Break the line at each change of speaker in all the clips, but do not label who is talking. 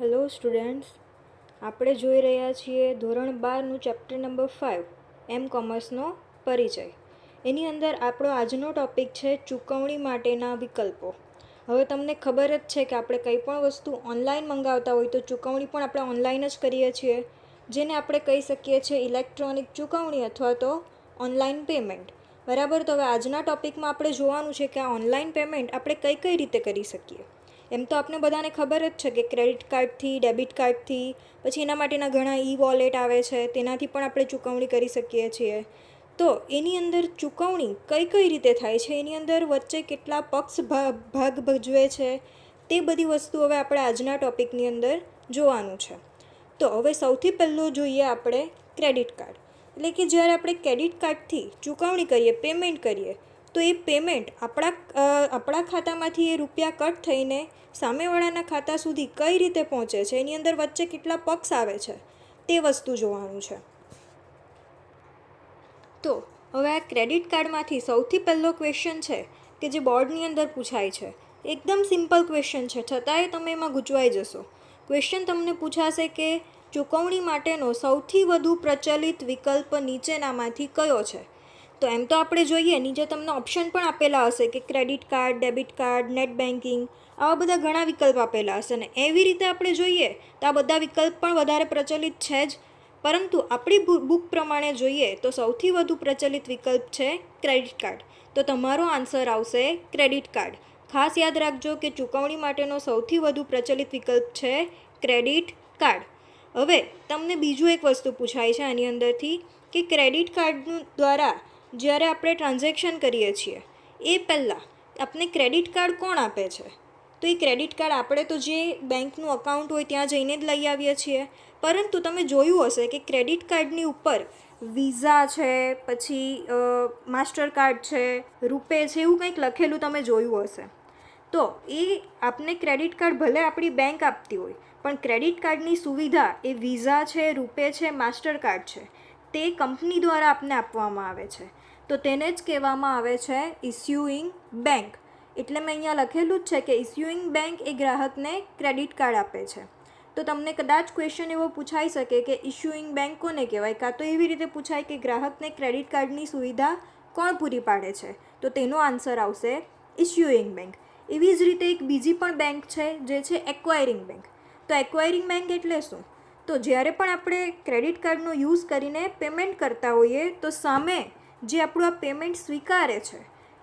Hello students, આપણે જોઈ રહ્યા છીએ ધોરણ 12નું ચેપ્ટર નંબર 5 એમ કોમર્સનો પરિચય. એની અંદર આપણો આજનો ટૉપિક છે ચૂકવણી માટેના વિકલ્પો. હવે તમને ખબર જ છે કે આપણે કંઈ પણ વસ્તુ ઓનલાઈન મંગાવતા હોય તો ચૂકવણી પણ આપણે ઓનલાઈન જ કરીએ છીએ, જેને આપણે કહી શકીએ છીએ ઇલેક્ટ્રોનિક ચૂકવણી અથવા તો ઓનલાઈન પેમેન્ટ. બરાબર. તો હવે આજના ટૉપિકમાં આપણે જોવાનું છે કે આ ઓનલાઈન પેમેન્ટ આપણે કઈ રીતે કરી શકીએ. એમ તો આપણે બધાને ખબર જ છે કે ક્રેડિટ કાર્ડથી, ડેબિટ કાર્ડથી, પછી એના માટેના ઘણા વોલેટ આવે છે, તેનાથી પણ આપણે ચૂકવણી કરી શકીએ છીએ. તો એની અંદર ચૂકવણી કઈ રીતે થાય છે, એની અંદર વચ્ચે કેટલા પક્ષ ભાગ ભજવે છે, તે બધી વસ્તુ હવે આપણે આજના ટૉપિકની અંદર જોવાનું છે. તો હવે સૌથી પહેલું જોઈએ આપણે ક્રેડિટ કાર્ડ. એટલે કે જ્યારે આપણે ક્રેડિટ કાર્ડથી ચૂકવણી કરીએ, પેમેન્ટ કરીએ, તો એ પેમેન્ટ આપણા ખાતામાંથી એ રૂપિયા કટ થઈને સામેવાળાના ખાતા સુધી કઈ રીતે પહોંચે છે, એની અંદર વચ્ચે કેટલા પક્ષ આવે છે, તે વસ્તુ જોવાનું છે. તો હવે આ ક્રેડિટ કાર્ડમાંથી સૌથી પહેલો ક્વેશ્ચન છે કે જે બોર્ડની અંદર પૂછાય છે. એકદમ સિમ્પલ ક્વેશ્ચન છે, છતાંય તમે એમાં ગૂંચવાઈ જશો. ક્વેશ્ચન તમને પૂછાશે કે ચૂકવણી માટેનો સૌથી વધુ પ્રચલિત વિકલ્પ નીચેનામાંથી કયો છે. તો એમ તો આપણે જોઈએ, નીચે તમને ઓપ્શન પણ આપેલા હશે કે credit card, debit card, net banking, આવા બધા ઘણા વિકલ્પ આપેલા હશે. અને એવી રીતે આપણે જોઈએ તો આ બધા વિકલ્પ પણ વધારે પ્રચલિત છે જ, પરંતુ આપણી બુક પ્રમાણે જોઈએ તો સૌથી વધુ પ્રચલિત વિકલ્પ છે ક્રેડિટ કાર્ડ. તો તમારો આન્સર આવશે ક્રેડિટ કાર્ડ. ખાસ યાદ રાખજો કે ચૂકવણી માટેનો સૌથી વધુ પ્રચલિત વિકલ્પ છે ક્રેડિટ કાર્ડ. હવે તમને બીજું એક વસ્તુ પૂછાય છે આની અંદરથી કે ક્રેડિટ કાર્ડ દ્વારા જ્યારે આપણે ટ્રાન્ઝેક્શન કરીએ છીએ એ પહેલાં આપણે ક્રેડિટ કાર્ડ કોણ આપે છે. તો એ ક્રેડિટ કાર્ડ આપણે તો જે બેંકનું અકાઉન્ટ હોય ત્યાં જઈને જ લઈ આવીએ છીએ, પરંતુ તમે જોયું હશે કે ક્રેડિટ કાર્ડની ઉપર વિઝા છે, પછી માસ્ટર કાર્ડ છે, રૂપે છે, એવું કંઈક લખેલું તમે જોયું હશે. તો એ આપને ક્રેડિટ કાર્ડ ભલે આપણી બેંક આપતી હોય, પણ ક્રેડિટ કાર્ડની સુવિધા એ વિઝા છે, રૂપે છે, માસ્ટર કાર્ડ છે, તે કંપની દ્વારા આપને આપવામાં આવે છે. તો તેને જ કહેવામાં આવે છે ઇસ્યુઇંગ બેંક. એટલે મેં અહીંયા લખેલું જ છે કે ઇસ્યુઇંગ બેંક એ ગ્રાહકને ક્રેડિટ કાર્ડ આપે છે. તો તમને કદાચ ક્વેશ્ચન એવો પૂછાઈ શકે કે ઇસ્યુઇંગ બેંક કોને કહેવાય, કાં તો એવી રીતે પૂછાય કે ગ્રાહકને ક્રેડિટ કાર્ડની સુવિધા કોણ પૂરી પાડે છે. તો તેનો આન્સર આવશે ઇસ્યુઇંગ બેંક. એવી જ રીતે એક બીજી પણ બેંક છે જે છે એક્વાયરિંગ બેંક. તો એક્વાયરિંગ બેંક એટલે શું? તો જ્યારે પણ આપણે ક્રેડિટ કાર્ડનો યુઝ કરીને પેમેન્ટ કરતા હોઈએ તો સામે જે આપણું આ પેમેન્ટ સ્વીકારે છે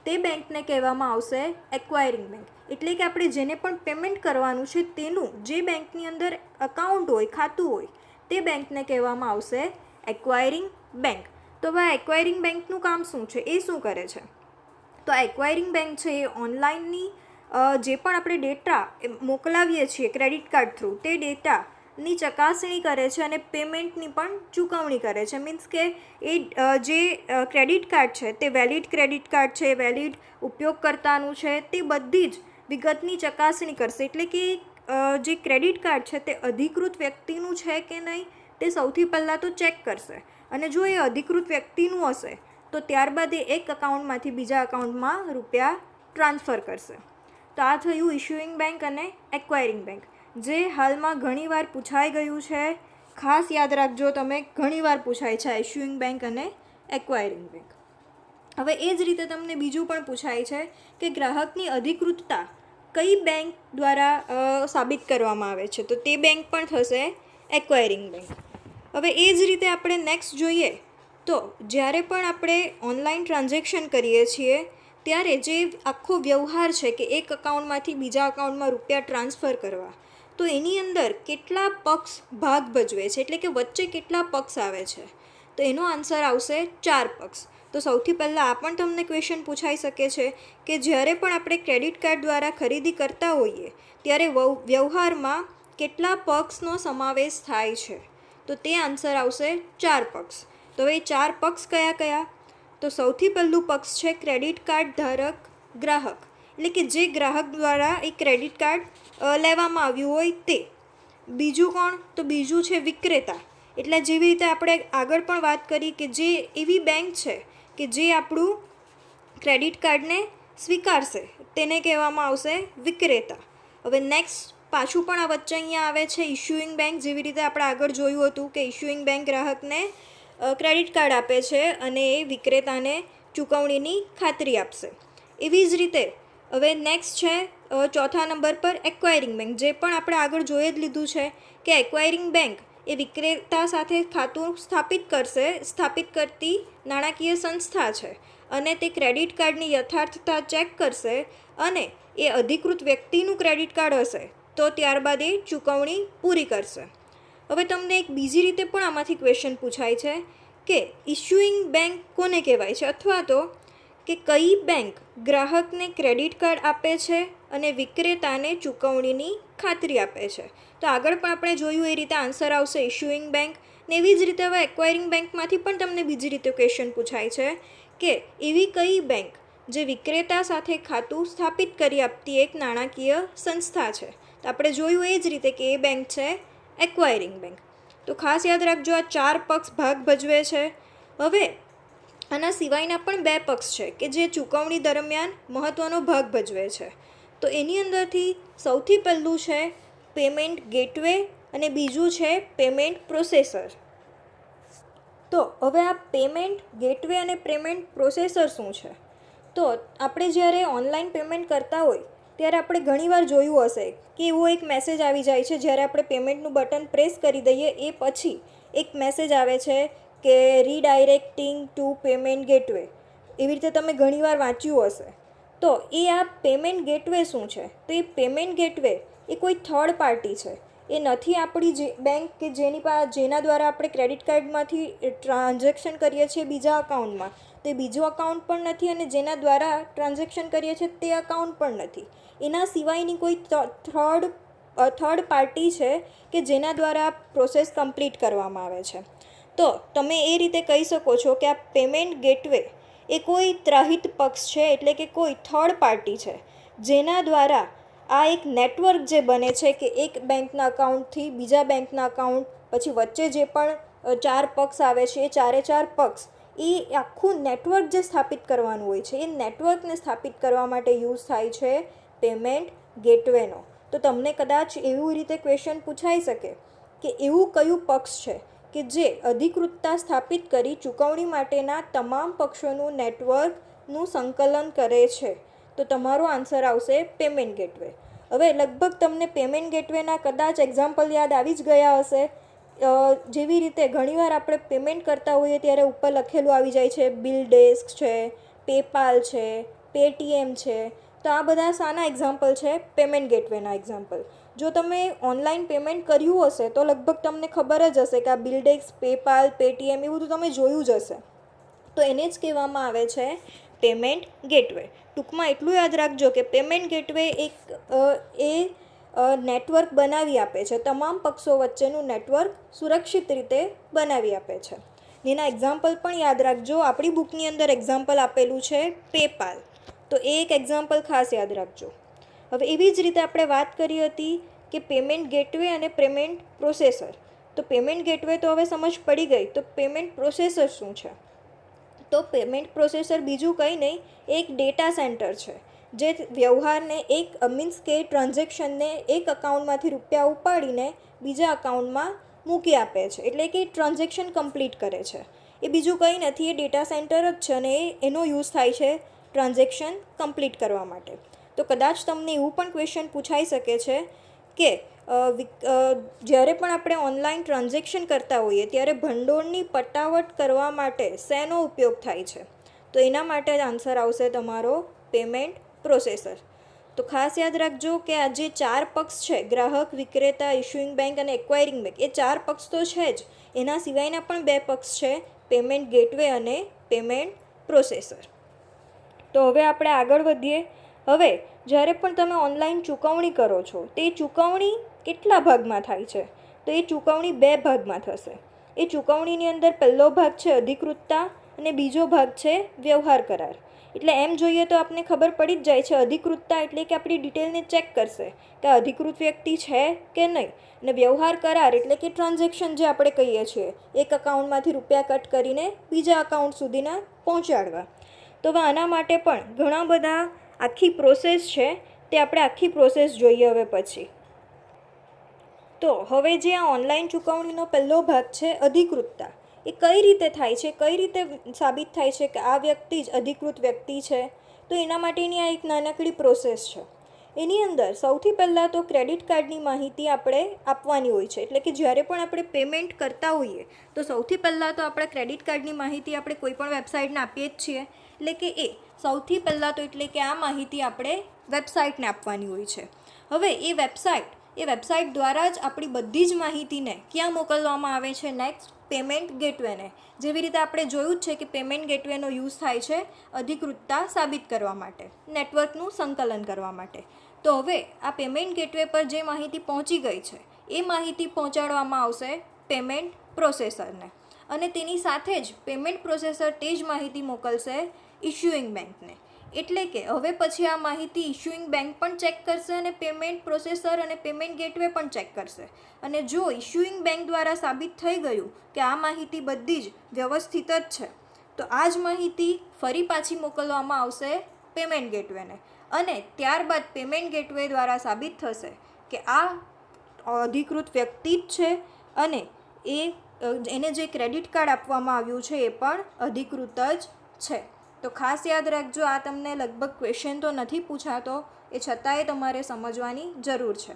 તે બેંકને કહેવામાં આવશે એક્વાયરિંગ બેંક. એટલે કે આપણે જેને પણ પેમેન્ટ કરવાનું છે તેનું જે બેંકની અંદર અકાઉન્ટ હોય, ખાતું હોય, તે બેંકને કહેવામાં આવશે એક્વાયરિંગ બેંક. તો હવે આ એક્વાયરિંગ બેંકનું કામ શું છે, એ શું કરે છે? તો આ એક્વાયરિંગ બેંક છે એ ઓનલાઈનની જે પણ આપણે ડેટા મોકલાવીએ છીએ ક્રેડિટ કાર્ડ થ્રુ, તે ડેટાની ચકાસણી કરે છે અને પેમેન્ટની પણ ચૂકવણી કરે છે. મીન્સ કે એ જે ક્રેડિટ કાર્ડ છે તે વેલિડ ક્રેડિટ કાર્ડ છે, વેલિડ ઉપયોગકર્તાનું છે, તે બધી જ વિગતની ચકાસણી કરશે. એટલે કે જે ક્રેડિટ કાર્ડ છે તે અધિકૃત વ્યક્તિનું છે કે નહીં તે સૌથી પહેલાં તો ચેક કરશે. અને જો એ અધિકૃત વ્યક્તિનું હશે તો ત્યારબાદ એ એક અકાઉન્ટમાંથી બીજા અકાઉન્ટમાં રૂપિયા ટ્રાન્સફર કરશે. તો આ થયું ઇસ્યુઇંગ બેંક અને એક્વાયરિંગ બેંક, જે હાલમાં ઘણીવાર પૂછાઈ ગયું છે. ખાસ યાદ રાખજો, તમે ઘણીવાર પૂછાય છે ઇસ્યુઇંગ બેંક અને એક્વાયરિંગ બેંક. હવે એ જ રીતે તમને બીજું પણ પૂછાય છે કે ગ્રાહકની અધિકૃતતા કઈ બેંક દ્વારા સાબિત કરવામાં આવે છે. તો તે બેંક પણ થશે એક્વાયરિંગ બેંક. હવે એ જ રીતે આપણે નેક્સ્ટ જોઈએ તો જ્યારે પણ આપણે ઓનલાઈન ટ્રાન્ઝેક્શન કરીએ છીએ ત્યારે જે આખો વ્યવહાર છે કે એક અકાઉન્ટમાંથી બીજા અકાઉન્ટમાં રૂપિયા ટ્રાન્સફર કરવા, તો એની અંદર કેટલા પક્ષ ભાગ ભજવે છે, એટલે કે વચ્ચે કેટલા પક્ષ આવે છે. તો એનો આન્સર આવશે 4 પક્ષ. તો સૌથી પહેલાં આ પણ તમને ક્વેશ્ચન પૂછાઈ શકે છે કે જ્યારે પણ આપણે ક્રેડિટ કાર્ડ દ્વારા ખરીદી કરતા હોઈએ ત્યારે વ્યવહારમાં કેટલા પક્ષનો સમાવેશ થાય છે. તો તે આન્સર આવશે 4 પક્ષ. તો એ 4 પક્ષ કયા? તો સૌથી પહેલું પક્ષ છે ક્રેડિટ કાર્ડ ધારક ગ્રાહક. એટલે કે જે ગ્રાહક દ્વારા એ ક્રેડિટ કાર્ડ લેવામાં આવ્યું હોય તે. બીજું કોણ? તો બીજું છે વિક્રેતા. એટલે જેવી રીતે આપણે આગળ પણ વાત કરી કે જે એવી બેંક છે કે જે આપણું ક્રેડિટ કાર્ડને સ્વીકારશે તેને કહેવામાં આવશે વિક્રેતા. હવે નેક્સ્ટ પાછું પણ આ વચ્ચે અહીંયા આવે છે ઇશ્યુઇંગ બેંક. જેવી રીતે આપણે આગળ જોયું હતું કે ઇશ્યુઇંગ બેંક ગ્રાહકને ક્રેડિટ કાર્ડ આપે છે અને એ વિક્રેતાને ચૂકવણીની ખાતરી આપશે. એવી જ રીતે હવે નેક્સ્ટ છે ચોથા નંબર પર એક્વાયરિંગ બેંક. જે પણ આપણે આગળ જોઈ જ લીધું છે કે એક્વાયરિંગ બેંક એ વિક્રેતા સાથે ખાતું સ્થાપિત કરતી નાણાકીય સંસ્થા છે અને તે ક્રેડિટ કાર્ડની યથાર્થતા ચેક કરશે અને એ અધિકૃત વ્યક્તિનું ક્રેડિટ કાર્ડ હશે તો ત્યારબાદ એ ચૂકવણી પૂરી કરશે. હવે તમને એક બીજી રીતે પણ આમાંથી ક્વેશ્ચન પૂછાય છે કે ઇશ્યુઇંગ બેંક કોને કહેવાય છે, અથવા તો કે કઈ બેંક ગ્રાહકને ક્રેડિટ કાર્ડ આપે છે અને વિક્રેતાને ચૂકવણીની ખાતરી આપે છે. તો આગળ પણ આપણે જોયું એ રીતે આન્સર આવશે ઇશ્યુઇંગ બેંક. ને એવી જ રીતે હવે એક્વાયરિંગ બેંકમાંથી પણ તમને બીજી રીતે ક્વેશ્ચન પૂછાય છે કે એવી કઈ બેંક જે વિક્રેતા સાથે ખાતું સ્થાપિત કરી આપતી એક નાણાકીય સંસ્થા છે. તો આપણે જોયું એ જ રીતે કે એ બેંક છે એક્વાયરિંગ બેંક. તો ખાસ યાદ રાખજો આ 4 પક્ષ ભાગ ભજવે છે. હવે આના સિવાયના પણ 2 પક્ષ છે કે જે ચૂકવણી દરમિયાન મહત્ત્વનો ભાગ ભજવે છે. તો એની અંદરથી સૌથી પહેલું છે પેમેન્ટ ગેટવે અને બીજું છે પેમેન્ટ પ્રોસેસર. તો હવે આ પેમેન્ટ ગેટવે અને પેમેન્ટ પ્રોસેસર શું છે? તો આપણે જ્યારે ઓનલાઈન પેમેન્ટ કરતા હોય ત્યારે આપણે ઘણીવાર જોયું હશે કે એવો એક મેસેજ આવી જાય છે જ્યારે આપણે પેમેન્ટનું બટન પ્રેસ કરી દઈએ એ પછી એક મેસેજ આવે છે કે રીડાયરેક્ટિંગ ટુ પેમેન્ટ ગેટવે. એવી રીતે તમે ઘણીવાર વાંચ્યું હશે. તો એ આ પેમેન્ટ ગેટવે શું છે? તો એ પેમેન્ટ ગેટવે એ કોઈ થર્ડ પાર્ટી છે. એ નથી આપણી બેંક કે જેના દ્વારા આપણે ક્રેડિટ કાર્ડમાંથી ટ્રાન્ઝેક્શન કરીએ છીએ બીજા અકાઉન્ટમાં. તે બીજું અકાઉન્ટ પણ નથી અને જેના દ્વારા ટ્રાન્ઝેક્શન કરીએ છીએ તે અકાઉન્ટ પણ નથી. એના સિવાયની કોઈ થર્ડ પાર્ટી છે કે જેના દ્વારા પ્રોસેસ કમ્પ્લીટ કરવામાં આવે છે. તો તમે એ રીતે કહી શકો છો કે આ પેમેન્ટ ગેટવે એ કોઈ ત્રાહિત પક્ષ છે, એટલે કે કોઈ થર્ડ પાર્ટી છે જેના દ્વારા આ એક નેટવર્ક જે બને છે કે એક બેંકના અકાઉન્ટથી બીજા બેંકના અકાઉન્ટ, પછી વચ્ચે જે પણ 4 પક્ષ આવે છે એ 4 પક્ષ એ આખું નેટવર્ક જે સ્થાપિત કરવાનું હોય છે એ નેટવર્કને સ્થાપિત કરવા માટે યુઝ થાય છે પેમેન્ટ ગેટવેનો. તો તમને કદાચ એવી રીતે ક્વેશ્ચન પૂછાઈ શકે કે એવું કયું પક્ષ છે કે જે અધિકૃતતા સ્થાપિત કરી ચૂકવણી માટેના તમામ પક્ષોનું નેટવર્કનું સંકલન કરે છે. તો તમારો આન્સર આવશે પેમેન્ટ ગેટવે. હવે લગભગ તમને પેમેન્ટ ગેટવેના કદાચ એક્ઝામ્પલ યાદ આવી જ ગયા હશે. જેવી રીતે ઘણીવાર આપણે પેમેન્ટ કરતા હોઈએ ત્યારે ઉપર લખેલું આવી જાય છે બિલ ડેસ્ક છે, પેપાલ છે, પેટીએમ છે. તો આ બધા શાના એક્ઝામ્પલ છે? પેમેન્ટ ગેટવેના એક્ઝામ્પલ. જો તમે ઓનલાઈન પેમેન્ટ કર્યું હશે તો લગભગ તમને ખબર જ હશે કે આ બિલ ડેસ્ક, પેપાલ, પેટીએમ એ બધું તમે જોયું જ હશે. તો એને જ કહેવામાં આવે છે પેમેન્ટ ગેટવે. ટૂંકમાં એટલું યાદ રાખજો કે પેમેન્ટ ગેટવે નેટવર્ક બનાવી આપે છે, તમામ પક્ષો વચ્ચેનું નેટવર્ક સુરક્ષિત રીતે બનાવી આપે છે. એના એક્ઝામ્પલ પણ યાદ રાખજો. આપણી બુકની અંદર એક્ઝામ્પલ આપેલું છે પેપાલ. તો એ એક એક્ઝામ્પલ ખાસ યાદ રાખજો. હવે એવી જ રીતે આપણે વાત કરી હતી કે પેમેન્ટ ગેટવે અને પેમેન્ટ પ્રોસેસર. તો પેમેન્ટ ગેટવે તો હવે સમજ પડી ગઈ. તો પેમેન્ટ પ્રોસેસર શું છે? તો પેમેન્ટ પ્રોસેસર બીજું કંઈ નહીં, એક ડેટા સેન્ટર છે જે વ્યવહારને મીન્સ કે ટ્રાન્ઝેક્શનને એક અકાઉન્ટમાંથી રૂપિયા ઉપાડીને બીજા અકાઉન્ટમાં મૂકી આપે છે. એટલે કે ટ્રાન્ઝેક્શન કમ્પ્લીટ કરે છે. એ બીજું કંઈ નથી, એ ડેટા સેન્ટર જ છે અને એનો યુઝ થાય છે ટ્રાન્ઝેક્શન કમ્પ્લીટ કરવા માટે. તો કદાચ તમને એવું પણ ક્વેશ્ચન પૂછાઈ શકે છે કે જ્યારે પણ આપણે ઓનલાઈન ટ્રાન્ઝેક્શન કરતા હોઈએ ત્યારે ભંડોળની પટાવટ કરવા માટે શેનો ઉપયોગ થાય છે? તો એના માટે જ આન્સર આવશે તમારો પેમેન્ટ પ્રોસેસર. તો ખાસ યાદ રાખજો કે આ જે 4 પક્ષ છે ગ્રાહક, વિક્રેતા, ઇશ્યુઇંગ બેંક અને એક્વાયરિંગ બેંક, એ 4 પક્ષ તો છે જ. એના સિવાયના પણ 2 પક્ષ છે પેમેન્ટ ગેટવે અને પેમેન્ટ પ્રોસેસર. તો હવે આપણે આગળ વધીએ. હવે જ્યારે પણ તમે ઓનલાઈન ચૂકવણી કરો છો તે ચૂકવણી કેટલા ભાગમાં થાય છે? તો એ ચૂકવણી 2 ભાગમાં થશે. એ ચૂકવણીની અંદર પહેલો ભાગ છે અધિકૃતતા અને બીજો ભાગ છે વ્યવહાર કરાર. એટલે એમ જોઈએ તો આપને ખબર પડી જ જાય છે અધિકૃતતા એટલે કે આપણી ડિટેલને ચેક કરશે કે અધિકૃત વ્યક્તિ છે કે નહીં. અને વ્યવહાર કરાર એટલે કે ટ્રાન્ઝેક્શન જે આપણે કહીએ છીએ એક અકાઉન્ટમાંથી રૂપિયા કટ કરીને બીજા અકાઉન્ટ સુધીના પહોંચાડવા. તો હવે આના માટે પણ ઘણા બધા આખી પ્રોસેસ છે, તે આપણે આખી પ્રોસેસ જોઈએ હવે પછી. તો હવે જે આ ઓનલાઈન ચૂકવણીનો પહેલો ભાગ છે અધિકૃતતા, એ કઈ રીતે થાય છે, કઈ રીતે સાબિત થાય છે કે આ વ્યક્તિ જ અધિકૃત વ્યક્તિ છે? તો એના માટેની આ એક નાનકડી પ્રોસેસ છે. એની અંદર સૌથી પહેલાં તો ક્રેડિટ કાર્ડની માહિતી આપણે આપવાની હોય છે. એટલે કે જ્યારે પણ આપણે પેમેન્ટ કરતા હોઈએ તો સૌથી પહેલાં તો આપણા ક્રેડિટ કાર્ડની માહિતી આપણે કોઈ પણ વેબસાઇટને આપીએ જ છીએ. એટલે કે સૌથી પહેલાં તો એટલે કે આ માહિતી આપણે વેબસાઇટને આપવાની હોય છે. હવે એ વેબસાઇટ દ્વારા જ આપણી બધી જ માહિતીને ક્યાં મોકલવામાં આવે છે? નેક્સ્ટ પેમેન્ટ ગેટવેને. જેવી રીતે આપણે જોયું જ છે કે પેમેન્ટ ગેટવેનો યુઝ થાય છે અધિકૃતતા સાબિત કરવા માટે, નેટવર્કનું સંકલન કરવા માટે. તો હવે આ પેમેન્ટ ગેટવે પર જે માહિતી પહોંચી ગઈ છે એ માહિતી પહોંચાડવામાં આવશે પેમેન્ટ પ્રોસેસરને, અને તેની સાથે જ પેમેન્ટ પ્રોસેસર તે જ માહિતી મોકલશે ઇશ્યુઇંગ બેંકને. એટલે કે હવે પછી આ માહિતી ઇશ્યુઇંગ બેંક પણ ચેક કરશે અને પેમેન્ટ પ્રોસેસર અને પેમેન્ટ ગેટવે પણ ચેક કરશે. અને જો ઇશ્યુઇંગ બેંક દ્વારા સાબિત થઈ ગયું કે આ માહિતી બધી જ વ્યવસ્થિત જ છે, તો આ જ માહિતી ફરી પાછી મોકલવામાં આવશે પેમેન્ટ ગેટવેને, અને ત્યારબાદ પેમેન્ટ ગેટવે દ્વારા સાબિત થશે કે આ અધિકૃત વ્યક્તિ જ છે અને એને જે ક્રેડિટ કાર્ડ આપવામાં આવ્યું છે એ પણ અધિકૃત જ છે. તો ખાસ યાદ રાખજો, આ તમને લગભગ ક્વેશ્ચન તો નથી પૂછાતો, એ છતાંય તમારે સમજવાની જરૂર છે.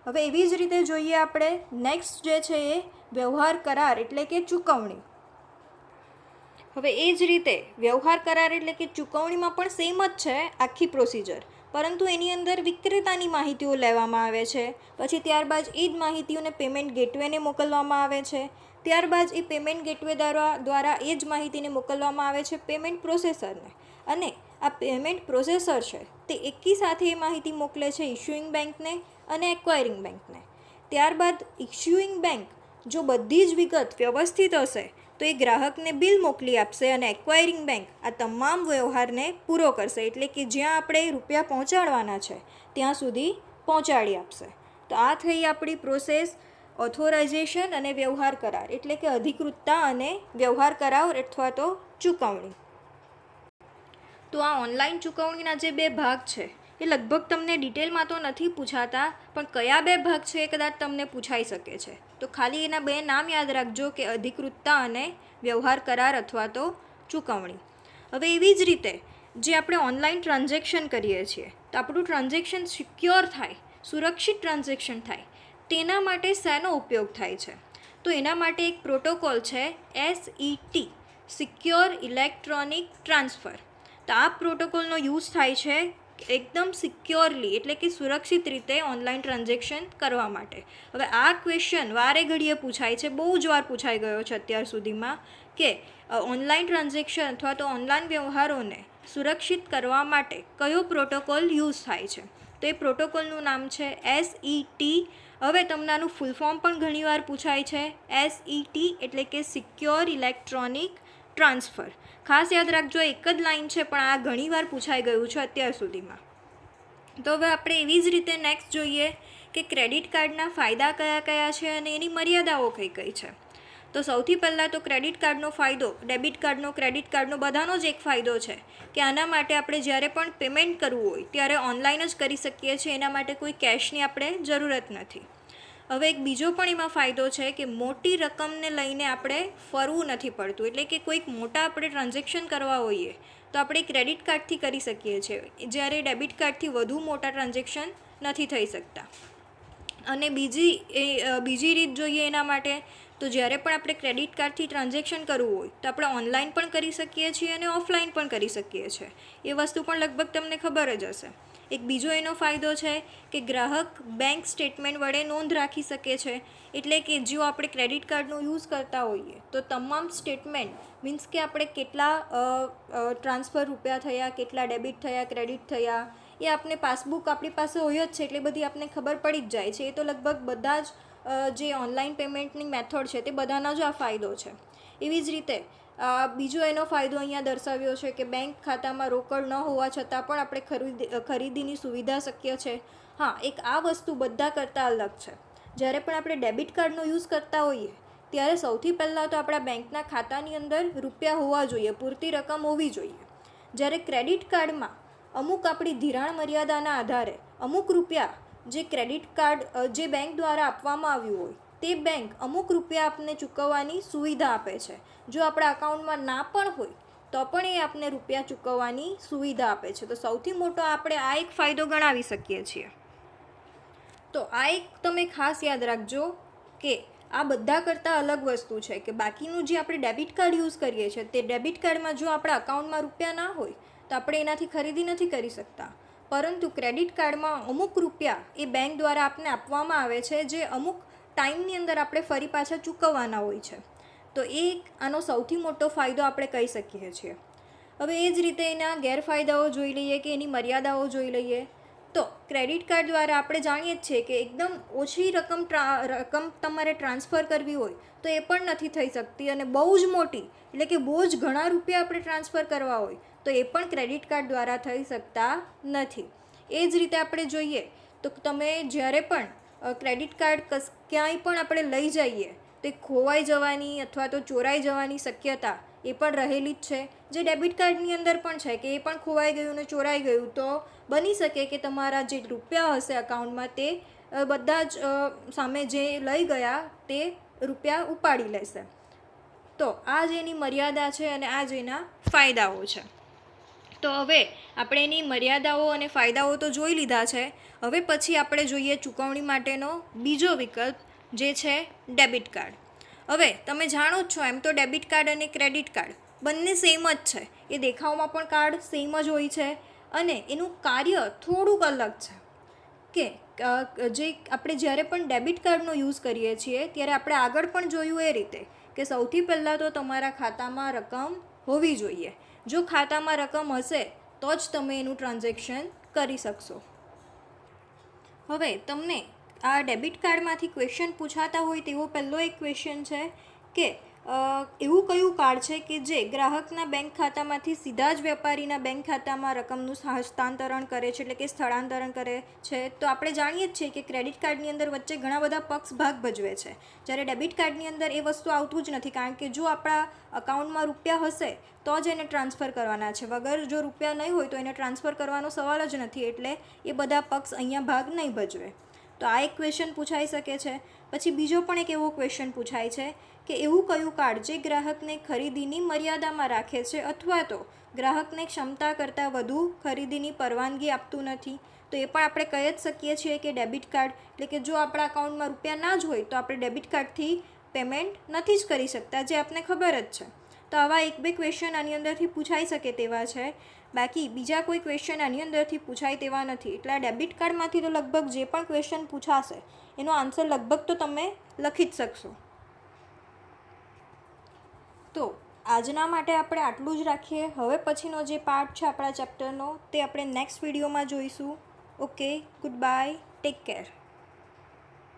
હવે એવી જ રીતે જોઈએ આપણે નેક્સ્ટ જે છે એ વ્યવહાર કરાર એટલે કે ચૂકવણી. હવે એ જ રીતે વ્યવહાર કરાર એટલે કે ચૂકવણીમાં પણ સેમ જ છે આખી પ્રોસિજર, પરંતુ એની અંદર વિક્રેતાની માહિતીઓ લેવામાં આવે છે. પછી ત્યારબાદ એ જ માહિતીઓને પેમેન્ટ ગેટવેને મોકલવામાં આવે છે. ત્યારબાદ એ પેમેન્ટ ગેટવે દ્વારા એ જ માહિતીને મોકલવામાં આવે છે પેમેન્ટ પ્રોસેસરને, અને આ પેમેન્ટ પ્રોસેસર છે તે એકી સાથે એ માહિતી મોકલે છે ઇશ્યુઇંગ બેંકને અને એક્વાયરિંગ બેંકને. ત્યારબાદ ઇશ્યુઇંગ બેંક જો બધી જ વિગત વ્યવસ્થિત હશે તો એ ગ્રાહકને બિલ મોકલી આપશે, અને એક્વાયરિંગ બેંક આ તમામ વ્યવહારને પૂરો કરશે. એટલે કે જ્યાં આપણે રૂપિયા પહોંચાડવાના છે ત્યાં સુધી પહોંચાડી આપશે. તો આ થઈ આપણી પ્રોસેસ ઓથોરાઇઝેશન અને વ્યવહાર કરાર, એટલે કે અધિકૃતતા અને વ્યવહાર કરાર અથવા તો ચૂકવણી. તો આ ઓનલાઈન ચૂકવણીના જે બે ભાગ છે એ લગભગ તમને ડિટેલમાં તો નથી પૂછાતા, પણ કયા બે ભાગ છે એ કદાચ તમને પૂછાઈ શકે છે. તો ખાલી એના બે નામ યાદ રાખજો કે અધિકૃતતા અને વ્યવહાર કરાર અથવા તો ચૂકવણી. હવે એવી જ રીતે જે આપણે ઓનલાઈન ટ્રાન્ઝેક્શન કરીએ છીએ તો આપણું ટ્રાન્ઝેક્શન સિક્યોર થાય, સુરક્ષિત ટ્રાન્ઝેક્શન થાય, તેના માટે શેનો ઉપયોગ થાય છે? તો એના માટે એક પ્રોટોકોલ છે SET, સિક્યોર ઇલેક્ટ્રોનિક ટ્રાન્સફર. તો આ પ્રોટોકોલનો યુઝ થાય છે એકદમ સિક્યોરલી એટલે કે સુરક્ષિત રીતે ઓનલાઈન ટ્રાન્ઝેક્શન કરવા માટે. હવે આ ક્વેશ્ચન વારે ઘડીએ પૂછાય છે, બહુ જ વાર પૂછાઈ ગયો છે અત્યાર સુધીમાં, કે ઓનલાઈન ટ્રાન્ઝેક્શન અથવા તો ઓનલાઈન વ્યવહારોને સુરક્ષિત કરવા માટે કયો પ્રોટોકોલ યુઝ થાય છે? તો એ પ્રોટોકોલનું નામ છે SET. હવે તમને આનું ફૂલ ફોર્મ પણ ઘણીવાર પૂછાય છે. SET એટલે કે સિક્યોર ઇલેક્ટ્રોનિક ટ્રાન્સફર. ખાસ યાદ રાખજો, એક જ લાઈન છે પણ આ ઘણીવાર પૂછાઈ ગયું છે અત્યાર સુધીમાં. તો હવે આપણે એવી જ રીતે નેક્સ્ટ જોઈએ કે ક્રેડિટ કાર્ડના ફાયદા કયા કયા છે અને એની મર્યાદાઓ કઈ કઈ છે. તો સૌથી પહેલાં તો ક્રેડિટ કાર્ડનો ફાયદો, ડેબિટ કાર્ડનો, ક્રેડિટ કાર્ડનો બધાનો જ એક ફાયદો છે કે આના માટે આપણે જ્યારે પણ પેમેન્ટ કરવું હોય ત્યારે ઓનલાઈન જ કરી શકીએ છીએ. એના માટે કોઈ કેશની આપણે જરૂરત નથી. હવે એક બીજો પણ એમાં ફાયદો છે કે મોટી રકમને લઈને આપણે ફરવું નથી પડતું. એટલે કે કોઈક મોટા આપણે ટ્રાન્ઝેક્શન કરવા હોઈએ તો આપણે ક્રેડિટ કાર્ડથી કરી શકીએ છીએ, જ્યારે ડેબિટ કાર્ડથી વધુ મોટા ટ્રાન્ઝેક્શન નથી થઈ શકતા. અને બીજી રીત જોઈએ એના માટે, તો જ્યારે પણ આપણે ક્રેડિટ કાર્ડથી ટ્રાન્ઝેક્શન કરવું હોય તો આપણે ઓનલાઈન પણ કરી શકીએ છીએ અને ઓફલાઈન પણ કરી શકીએ છીએ. એ વસ્તુ પણ લગભગ તમને ખબર જ હશે. એક બીજો એનો ફાયદો છે કે ગ્રાહક બેંક સ્ટેટમેન્ટ વડે નોંધ રાખી શકે છે. એટલે કે જો આપણે ક્રેડિટ કાર્ડનો યુઝ કરતા હોઈએ તો તમામ સ્ટેટમેન્ટ મીન્સ કે આપણે કેટલા ટ્રાન્સફર રૂપિયા થયા, કેટલા ડેબિટ થયા, ક્રેડિટ થયા, એ આપણે પાસબુક આપણી પાસે હોય જ છે, એટલે બધી આપણને ખબર પડી જ જાય છે. એ તો લગભગ બધા જ જે ઓનલાઈન પેમેન્ટની મેથડ છે તે બધાનો જ આ ફાયદો છે. એવી જ રીતે બીજો એનો ફાયદો અહીંયા દર્શાવ્યો છે કે બેંક ખાતામાં રોકડ ન હોવા છતાં પણ આપણે ખરીદીની સુવિધા શક્ય છે. હા, એક આ વસ્તુ બધા કરતાં અલગ છે. જ્યારે પણ આપણે ડેબિટ કાર્ડનો યુઝ કરતા હોઈએ ત્યારે સૌથી પહેલાં તો આપણા બેંકના ખાતાની અંદર રૂપિયા હોવા જોઈએ, પૂરતી રકમ હોવી જોઈએ. જ્યારે ક્રેડિટ કાર્ડમાં અમુક આપણી ધિરાણ મર્યાદાના આધારે અમુક રૂપિયા જે ક્રેડિટ કાર્ડ જે બેંક દ્વારા આપવામાં આવ્યું હોય તે બેંક અમુક રૂપિયા આપને ચૂકવવાની સુવિધા આપે છે. જો આપણા અકાઉન્ટમાં ના પણ હોય તો પણ એ આપને રૂપિયા ચૂકવવાની સુવિધા આપે છે. તો સૌથી મોટો આપણે આ એક ફાયદો ગણાવી શકીએ છીએ. તો આ એક તમે ખાસ યાદ રાખજો કે આ બધા કરતાં અલગ વસ્તુ છે કે બાકીનું જે આપણે ડેબિટ કાર્ડ યુઝ કરીએ છીએ તે ડેબિટ કાર્ડમાં જો આપણા અકાઉન્ટમાં રૂપિયા ના હોય તો આપણે એનાથી ખરીદી નથી કરી શકતા. પરંતુ ક્રેડિટ કાર્ડમાં અમુક રૂપિયા એ બેંક દ્વારા આપને આપવામાં આવે છે જે અમુક ટાઈમની અંદર આપણે ફરી પાછા ચૂકવવાના હોય છે. તો એ આનો સૌથી મોટો ફાયદો આપણે કહી શકીએ છીએ. હવે એ જ રીતે એના ગેરફાયદાઓ જોઈ લઈએ કે એની મર્યાદાઓ જોઈ લઈએ. તો ક્રેડિટ કાર્ડ દ્વારા આપણે જાણીએ જ છીએ કે એકદમ ઓછી રકમ તમારે ટ્રાન્સફર કરવી હોય તો એ પણ નથી થઈ શકતી, અને બહુ જ મોટી એટલે કે બહુ જ ઘણા રૂપિયા આપણે ટ્રાન્સફર કરવા હોય તો એ પણ ક્રેડિટ કાર્ડ દ્વારા થઈ શકતા નથી. એ જ રીતે આપણે જોઈએ તો તમે જ્યારે પણ ક્રેડિટ કાર્ડ ક્યાંય પણ આપણે લઈ જઈએ તે ખોવાઈ જવાની અથવા તો ચોરાઈ જવાની શક્યતા એ પણ રહેલી જ છે. જે ડેબિટ કાર્ડની અંદર પણ છે કે એ પણ ખોવાઈ ગયું ને ચોરાઈ ગયું તો બની શકે કે તમારા જે રૂપિયા હશે અકાઉન્ટમાં તે બધા જ સામે જે લઈ ગયા તે રૂપિયા ઉપાડી લેશે. તો આ જ એની મર્યાદા છે અને આ જ એના ફાયદાઓ છે. તો હવે આપણે એની મર્યાદાઓ અને ફાયદાઓ તો જોઈ લીધા છે. હવે પછી આપણે જોઈએ ચૂકવણી માટેનો બીજો વિકલ્પ જે છે ડેબિટ કાર્ડ. હવે તમે જાણો જ છો એમ તો ડેબિટ કાર્ડ અને ક્રેડિટ કાર્ડ બંને સેમ જ છે. એ દેખાવમાં પણ કાર્ડ સેમ જ હોય છે અને એનું કાર્ય થોડુંક અલગ છે કે જે આપણે જ્યારે પણ ડેબિટ કાર્ડનો યુઝ કરીએ છીએ ત્યારે આપણે આગળ પણ જોયું એ રીતે કે સૌથી પહેલાં તો તમારા ખાતામાં રકમ હોવી જોઈએ. જો ખાતામાં રકમ હશે તો જ તમે એનું ટ્રાન્ઝેક્શન કરી શકશો. હવે તમને આ ડેબિટ કાર્ડમાંથી ક્વેશ્ચન પૂછાતા હોય તેવો પહેલો એક ક્વેશ્ચન છે કે એવું કયું કાર્ડ છે કે જે ગ્રાહકના બેંક ખાતામાંથી સીધા જ વેપારીના બેંક ખાતામાં રકમનું હસ્તાંતરણ કરે છે, એટલે કે સ્થળાંતરણ કરે છે. તો આપણે જાણીએ જ છીએ કે ક્રેડિટ કાર્ડની અંદર વચ્ચે ઘણા બધા પક્ષ ભાગ ભજવે છે, જ્યારે ડેબિટ કાર્ડની અંદર એ વસ્તુ આવતું જ નથી, કારણ કે જો આપણા અકાઉન્ટમાં રૂપિયા હશે તો જ એને ટ્રાન્સફર કરવાના છે. વગર જો રૂપિયા નહીં હોય તો એને ટ્રાન્સફર કરવાનો સવાલ જ નથી, એટલે એ બધા પક્ષ અહીંયા ભાગ નહીં ભજવે. તો આ એક ક્વેશ્ચન પૂછાઈ શકે છે. પછી બીજો પણ એક એવો ક્વેશ્ચન પૂછાય છે કે એવું કયું કાર્ડ જે ગ્રાહકને ખરીદીની મર્યાદામાં રાખે છે અથવા તો ગ્રાહકને ક્ષમતા કરતાં વધુ ખરીદીની પરવાનગી આપતું નથી. તો એ પણ આપણે કહી જ શકીએ છીએ કે ડેબિટ કાર્ડ, એટલે કે જો આપણા અકાઉન્ટમાં રૂપિયા ના જ હોય તો આપણે ડેબિટ કાર્ડથી પેમેન્ટ નથી જ કરી શકતા, જે આપને ખબર જ છે. તો આવા એક બે ક્વેશ્ચન આની અંદરથી પૂછાઈ શકે તેવા છે. બાકી બીજા કોઈ ક્વેશ્ચન આની અંદરથી પૂછાય તેવા નથી. એટલે આ ડેબિટ કાર્ડમાંથી તો લગભગ જે પણ ક્વેશ્ચન પૂછાશે એનો આન્સર લગભગ તો તમે લખી જ શકશો. તો આજના માટે આપણે આટલું જ રાખીએ. હવે પછીનો જે પાર્ટ છે આપણા ચેપ્ટરનો તે આપણે નેક્સ્ટ વિડીયોમાં જોઈશું. Okay, good bye, take care.